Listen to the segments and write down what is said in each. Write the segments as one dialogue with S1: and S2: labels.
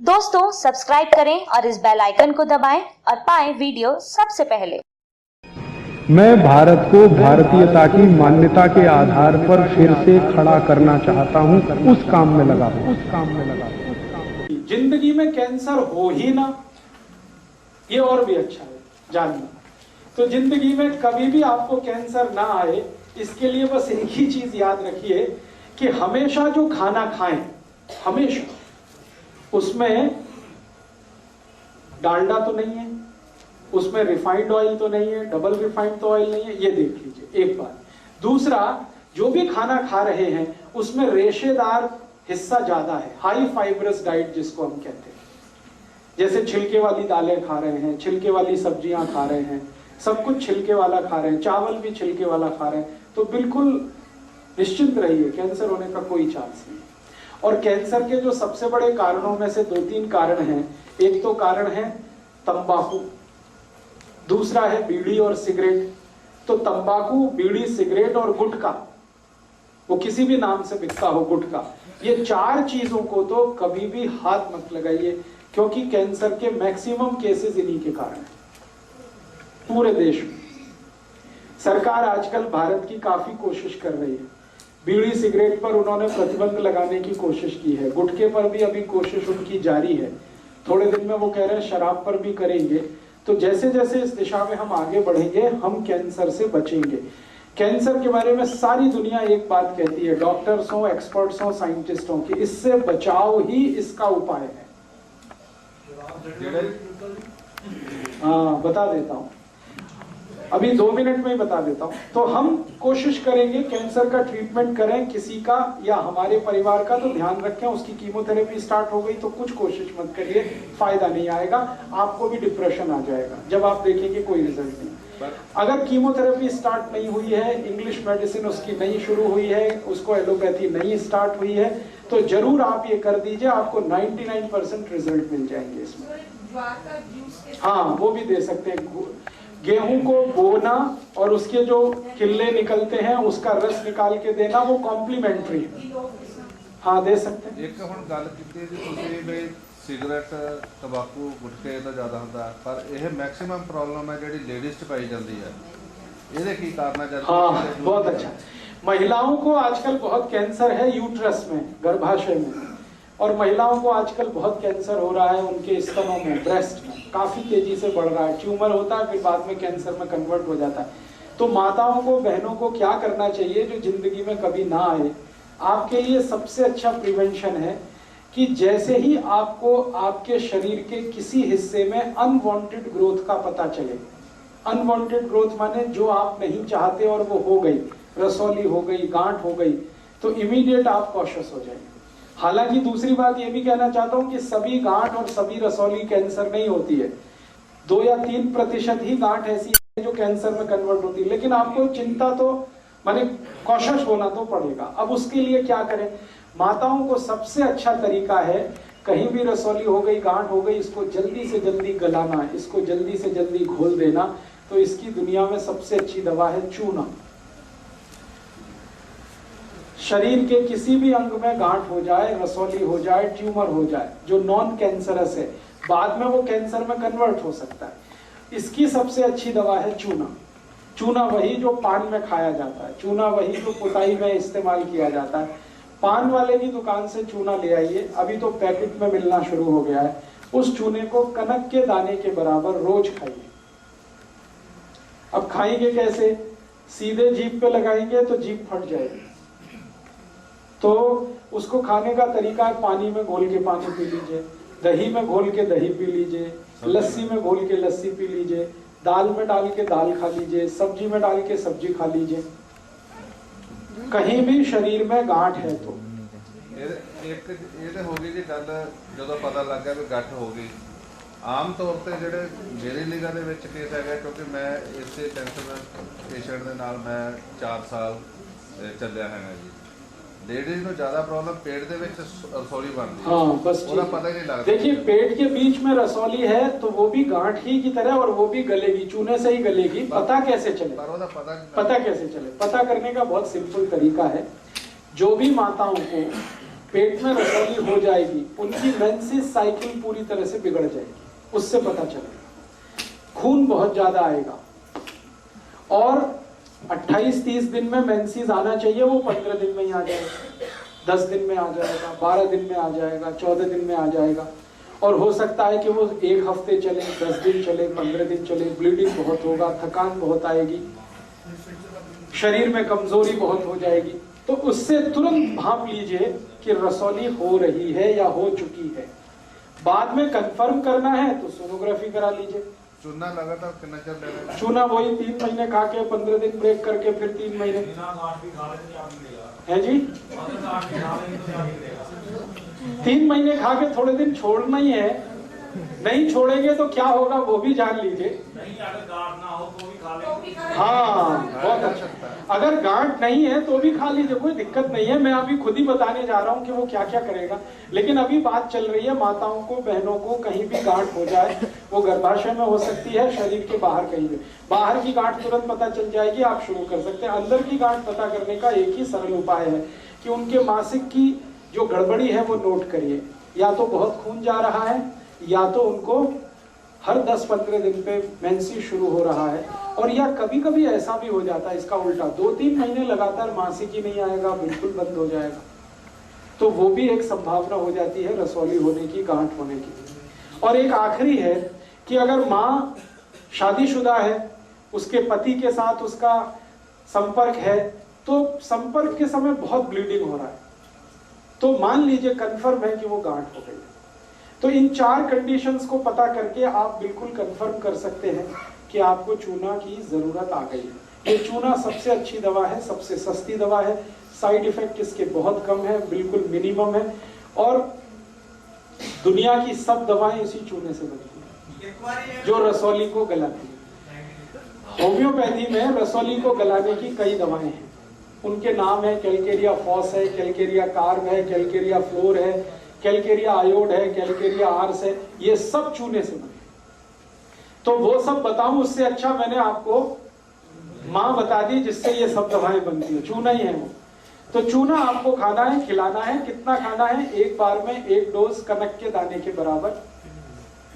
S1: दोस्तों सब्सक्राइब करें और इस बेल आइकन को दबाएं और पाएं वीडियो सबसे पहले।
S2: मैं भारत को भारतीयता की मान्यता के आधार पर फिर से खड़ा करना चाहता हूं, उस काम में लगा हूं।
S3: जिंदगी में कैंसर हो ही ना, ये और भी अच्छा है जानना। तो जिंदगी में कभी भी आपको कैंसर ना आए, इसके लिए बस एक ही चीज याद रखिए कि हमेशा जो खाना खाएं, हमेशा उसमें डालडा तो नहीं है, उसमें रिफाइंड ऑयल तो नहीं है, डबल रिफाइंड तो ऑयल नहीं है, ये देख लीजिए एक बार। दूसरा, जो भी खाना खा रहे हैं उसमें रेशेदार हिस्सा ज्यादा है, हाई फाइबरस डाइट जिसको हम कहते हैं। जैसे छिलके वाली दालें खा रहे हैं, छिलके वाली सब्जियां खा रहे हैं, सब कुछ छिलके वाला खा रहे हैं, चावल भी छिलके वाला खा रहे हैं, तो बिल्कुल निश्चिंत रहिए, कैंसर होने का कोई चांस नहीं। और कैंसर के जो सबसे बड़े कारणों में से 2-3 कारण हैं। एक तो कारण है तंबाकू, दूसरा है बीड़ी और सिगरेट। तो तंबाकू, बीड़ी, सिगरेट और गुटखा, वो किसी भी नाम से बिकता हो गुटखा, ये 4 चीजों को तो कभी भी हाथ मत लगाइए, क्योंकि कैंसर के मैक्सिमम केसेस इन्हीं के कारण है पूरे देश में। सरकार आजकल भारत की काफी कोशिश कर रही है। बीड़ी सिगरेट पर उन्होंने प्रतिबंध लगाने की कोशिश की है, गुटखे पर भी अभी कोशिश उनकी जारी है। थोड़े दिन में वो कह रहे हैं शराब पर भी करेंगे। तो जैसे जैसे इस दिशा में हम आगे बढ़ेंगे, हम कैंसर से बचेंगे। कैंसर के बारे में सारी दुनिया एक बात कहती है, डॉक्टर्स हो, एक्सपर्ट्स हो, साइंटिस्ट हो, कि इससे बचाव ही इसका उपाय है। हाँ, बता देता हूं, अभी 2 मिनट में ही बता देता हूं। तो हम कोशिश करेंगे कैंसर का ट्रीटमेंट करें, किसी का या हमारे परिवार का, तो ध्यान रखें उसकी कीमोथेरेपी स्टार्ट हो गई तो कुछ कोशिश मत करिए, फायदा नहीं आएगा, आपको भी डिप्रेशन आ जाएगा जब आप देखेंगे कोई रिजल्ट नहीं। अगर कीमोथेरेपी स्टार्ट नहीं हुई है, इंग्लिश मेडिसिन उसकी नहीं शुरू हुई है, उसको एलोपैथी नहीं स्टार्ट हुई है, तो जरूर आप ये कर दीजिए, आपको 99% रिजल्ट मिल जाएंगे इसमें। हाँ, वो भी दे सकते हैं। गेहूं को बोना और उसके जो किल्ले निकलते हैं उसका रस निकाल के देना, वो कॉम्प्लीमेंट्री है। हाँ, दे सकते हैं।
S4: एक ਹੁਣ ਗੱਲ ਕੀਤੀ ਜੀ ਤੁਸੀਂ ਵੀ ਸਿਗਰਟ, ਤੰਬਾਕੂ, ਗੁਟਕੇ ਦਾ ਜ਼ਿਆਦਾ ਹੁੰਦਾ, ਪਰ ਇਹ ਮੈਕਸਿਮਮ ਪ੍ਰੋਬਲਮ ਹੈ ਜਿਹੜੀ ਲੇਡੀਜ਼ 'ਚ ਪਾਈ ਜਾਂਦੀ ਹੈ, ਇਹਦੇ ਕੀ ਕਾਰਨ ਹੈ?
S3: हाँ, बहुत अच्छा। महिलाओं को आजकल बहुत कैंसर है यूट्रस में, गर्भाशय में, और महिलाओं को आजकल बहुत कैंसर हो रहा है उनके स्तनों में, ब्रेस्ट में, काफी तेजी से बढ़ रहा है। ट्यूमर होता है फिर बाद में कैंसर में कन्वर्ट हो जाता है। तो माताओं को, बहनों को क्या करना चाहिए जो जिंदगी में कभी ना आए? आपके लिए सबसे अच्छा प्रिवेंशन है कि जैसे ही आपको आपके शरीर के किसी हिस्से में अनवांटेड ग्रोथ का पता चले, अनवांटेड ग्रोथ माने जो आप नहीं चाहते और वो हो गई, रसौली हो गई, गांठ हो गई, तो इमीडिएट आप कॉशियस हो जाएंगे। हालांकि दूसरी बात ये भी कहना चाहता हूं कि सभी गांठ और सभी रसौली कैंसर नहीं होती है, 2 या 3% ही गांठ ऐसी है जो कैंसर में कन्वर्ट होती है। लेकिन आपको चिंता तो माने कॉशियस होना तो पड़ेगा। अब उसके लिए क्या करें? माताओं को सबसे अच्छा तरीका है, कहीं भी रसौली हो गई, गांठ हो गई, इसको जल्दी से जल्दी गलाना, इसको जल्दी से जल्दी घोल देना। तो इसकी दुनिया में सबसे अच्छी दवा है चूना। शरीर के किसी भी अंग में गांठ हो जाए, रसौली हो जाए, ट्यूमर हो जाए, जो नॉन कैंसरस है, बाद में वो कैंसर में कन्वर्ट हो सकता है, इसकी सबसे अच्छी दवा है चूना। चूना वही जो पान में खाया जाता है, चूना वही जो पुताई में इस्तेमाल किया जाता है। पान वाले की दुकान से चूना ले आइए, अभी तो पैकेट में मिलना शुरू हो गया है। उस चूने को कनक के दाने के बराबर रोज खाइए। अब खाएंगे कैसे? सीधे जीभ पे लगाएंगे तो जीभ फट जाएगी। तो उसको खाने का तरीका है, पानी में घोल के पानी पी लीजिए, दही में घोल के दही पी लीजिए, लस्सी में घोल के लस्सी पी लीजिए, दाल में डाल के दाल खा लीजिए, सब्जी में डाल के सब्जी खा लीजिए, कहीं भी शरीर में गांठ है तो।
S4: एक ये हो गई जी गल, जो पता लग गया भी गठ हो गई, आम तौर पर ਜਿਹੜੇ मेरी निगाह ਦੇ ਵਿੱਚ केस है, क्योंकि मैं इसे कैंसर पेशेंट ਦੇ ਨਾਲ मैं 4 साल ਚੱਲਿਆ ਹੈਗਾ जी। लेडीज को ज्यादा प्रॉब्लम पेट दे विच रसौली बनती है।
S3: हाँ, बस
S4: पता ही नहीं लगता।
S3: देखिए, पेट के बीच में रसौली है तो वो भी गांठ ही की तरह, और वो भी गलेगी, चूने से ही गलेगी। पता कैसे चले? पता कैसे चले? पता करने का बहुत सिंपल तरीका है। जो भी माताओं को पेट में रसौली हो जाएगी, उनकी मेंसेस साइकिल पूरी तरह से बिगड़ जाएगी, उससे पता चलेगा। खून बहुत ज्यादा आएगा और 28-30 दिन में मेंसेस आना चाहिए, वो 15 दिन में ही आ जाएगा, 10 दिन में आ जाएगा, 12 दिन में आ जाएगा, 14 दिन में आ जाएगा। और हो सकता है कि वो 1 हफ्ते चले, 10 दिन चले, 15 दिन चले। ब्लीडिंग बहुत होगा, थकान बहुत आएगी, शरीर में कमजोरी बहुत हो जाएगी। तो उससे तुरंत भांप लीजिए कि रसौली हो रही है या हो चुकी है। बाद में कंफर्म करना है तो सोनोग्राफी करा लीजिए।
S4: चूना लगातार कितना चल रहा है?
S3: चूना वही 3 महीने खा के 15 दिन ब्रेक करके फिर 3 महीने है जी। 3 महीने खा के थोड़े दिन छोड़ना ही है, नहीं छोड़ेंगे तो क्या होगा वो भी जान लीजिए। हाँ बहुत अच्छा। अगर गांठ नहीं है तो भी खा लीजिए, कोई दिक्कत नहीं है। मैं अभी खुद ही बताने जा रहा हूँ कि वो क्या क्या करेगा। लेकिन अभी बात चल रही है माताओं को, बहनों को कहीं भी गांठ हो जाए, वो गर्भाशय में हो सकती है, शरीर के बाहर कहीं भी। बाहर की गांठ तुरंत पता चल जाएगी, आप शुरू कर सकते हैं। अंदर की गांठ पता करने का एक ही सरल उपाय है कि उनके मासिक की जो गड़बड़ी है वो नोट करिए। या तो बहुत खून जा रहा है, या तो उनको हर 10-15 दिन पे मेंसेस शुरू हो रहा है, और या कभी कभी ऐसा भी हो जाता है इसका उल्टा, 2-3 महीने लगातार मासिक ही नहीं आएगा, बिल्कुल बंद हो जाएगा। तो वो भी एक संभावना हो जाती है रसौली होने की, गांठ होने की। और एक आखिरी है कि अगर माँ शादीशुदा है, उसके पति के साथ उसका संपर्क है, तो संपर्क के समय बहुत ब्लीडिंग हो रहा है, तो मान लीजिए कंफर्म है कि वो गांठ हो गई। तो इन 4 कंडीशंस को पता करके आप बिल्कुल कंफर्म कर सकते हैं कि आपको चूना की जरूरत आ गई है। ये चूना सबसे अच्छी दवा है, सबसे सस्ती दवा है, साइड इफेक्ट इसके बहुत कम है, बिल्कुल मिनिमम है, और दुनिया की सब दवाएं इसी चूने से बनती हैं जो रसौली को गलाती है। होम्योपैथी में रसौली को गलाने की कई दवाएं हैं, उनके नाम है कैलकेरिया फॉस है, कैलकेरिया कार्ब है, कैलकेरिया फ्लोर है, कैलकेरिया आयोड है, कैलकेरिया आर्स है। ये सब चूने से बने। तो वो सब बताऊं उससे अच्छा मैंने आपको माँ बता दी जिससे ये सब दवाएं बनती है, चूना ही है वो। तो चूना आपको खाना है, खिलाना है। कितना खाना है? एक बार में 1 डोज कनक के दाने के बराबर,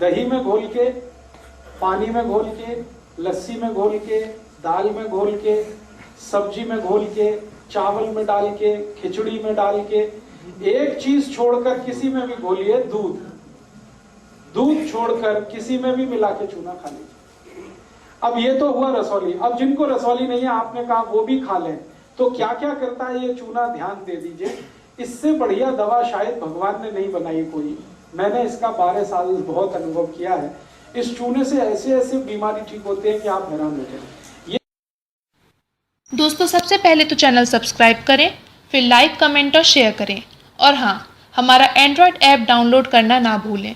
S3: दही में घोल के, पानी में घोल के, लस्सी में घोल के, दाल में घोल के, सब्जी में घोल के, चावल में डाल के, खिचड़ी में डाल के। एक चीज छोड़कर किसी में भी घोलिए, दूध छोड़कर किसी में भी मिला के चूना खा लीजिए। अब ये तो हुआ रसौली। अब जिनको रसौली नहीं है, आपने कहा वो भी खा लें, तो क्या क्या करता है ये चूना, ध्यान दे दीजिए। इससे बढ़िया दवा शायद भगवान ने नहीं बनाई कोई। मैंने इसका 12 साल बहुत अनुभव किया है। इस चूने से ऐसे ऐसे बीमारी ठीक होते हैं कि आप हैरान हो जाए।
S5: दोस्तों, सबसे पहले तो चैनल सब्सक्राइब करें, फिर लाइक, कमेंट और शेयर करें। और हाँ, हमारा एंड्रॉयड ऐप डाउनलोड करना ना भूलें।